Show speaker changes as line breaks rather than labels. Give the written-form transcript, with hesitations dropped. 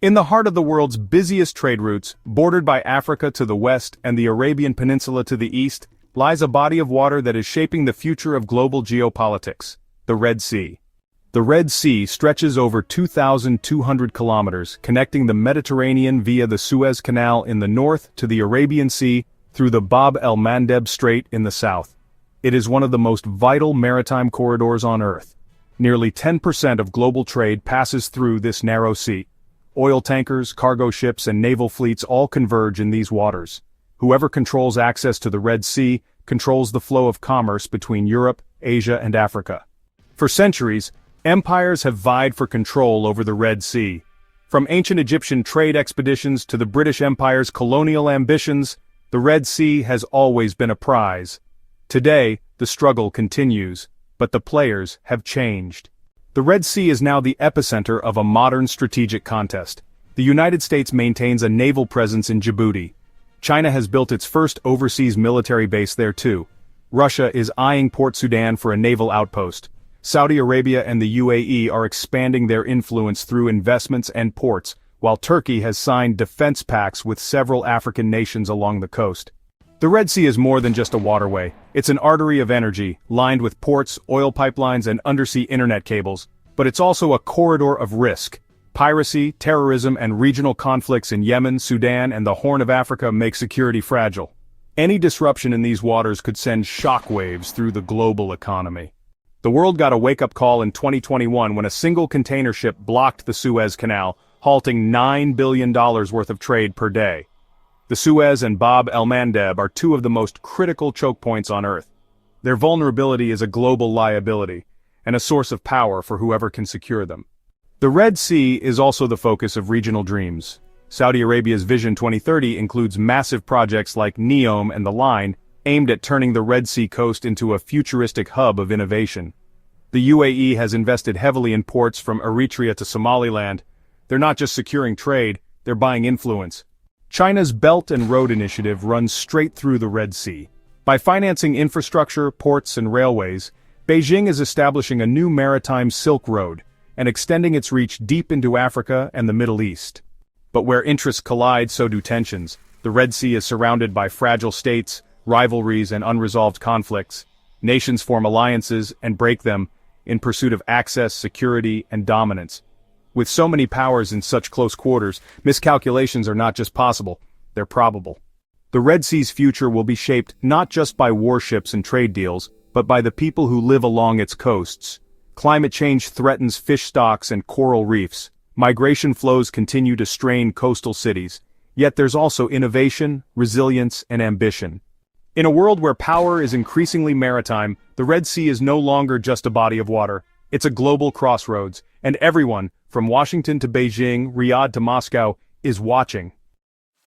In the heart of the world's busiest trade routes, bordered by Africa to the west and the Arabian Peninsula to the east, lies a body of water that is shaping the future of global geopolitics, the Red Sea. The Red Sea stretches over 2,200 kilometers, connecting the Mediterranean via the Suez Canal in the north to the Arabian Sea through the Bab el-Mandeb Strait in the south. It is one of the most vital maritime corridors on Earth. Nearly 10% of global trade passes through this narrow sea. Oil tankers, cargo ships, and naval fleets all converge in these waters. Whoever controls access to the Red Sea controls the flow of commerce between Europe, Asia, and Africa. For centuries, empires have vied for control over the Red Sea. From ancient Egyptian trade expeditions to the British Empire's colonial ambitions, the Red Sea has always been a prize. Today, the struggle continues, but the players have changed. The Red Sea is now the epicenter of a modern strategic contest. The United States maintains a naval presence in Djibouti. China has built its first overseas military base there too. Russia is eyeing Port Sudan for a naval outpost. Saudi Arabia and the UAE are expanding their influence through investments and ports, while Turkey has signed defense pacts with several African nations along the coast. The Red Sea is more than just a waterway. It's an artery of energy, lined with ports, oil pipelines, and undersea internet cables. But it's also a corridor of risk. Piracy, terrorism, and regional conflicts in Yemen, Sudan, and the Horn of Africa make security fragile. Any disruption in these waters could send shockwaves through the global economy. The world got a wake-up call in 2021 when a single container ship blocked the Suez Canal, halting $9 billion worth of trade per day. The Suez and Bab el-Mandeb are two of the most critical choke points on Earth. Their vulnerability is a global liability, and a source of power for whoever can secure them. The Red Sea is also the focus of regional dreams. Saudi Arabia's Vision 2030 includes massive projects like NEOM and the Line, aimed at turning the Red Sea coast into a futuristic hub of innovation. The UAE has invested heavily in ports from Eritrea to Somaliland. They're not just securing trade, they're buying influence. China's Belt and Road Initiative runs straight through the Red Sea. By financing infrastructure, ports, and railways, Beijing is establishing a new maritime Silk Road and extending its reach deep into Africa and the Middle East. But where interests collide, so do tensions. The Red Sea is surrounded by fragile states, rivalries, and unresolved conflicts. Nations form alliances and break them in pursuit of access, security, and dominance. With so many powers in such close quarters, miscalculations are not just possible, they're probable. The Red Sea's future will be shaped not just by warships and trade deals, but by the people who live along its coasts. Climate change threatens fish stocks and coral reefs. Migration flows continue to strain coastal cities. Yet there's also innovation, resilience, and ambition. In a world where power is increasingly maritime, the Red Sea is no longer just a body of water. It's a global crossroads, and everyone, from Washington to Beijing, Riyadh to Moscow, is watching.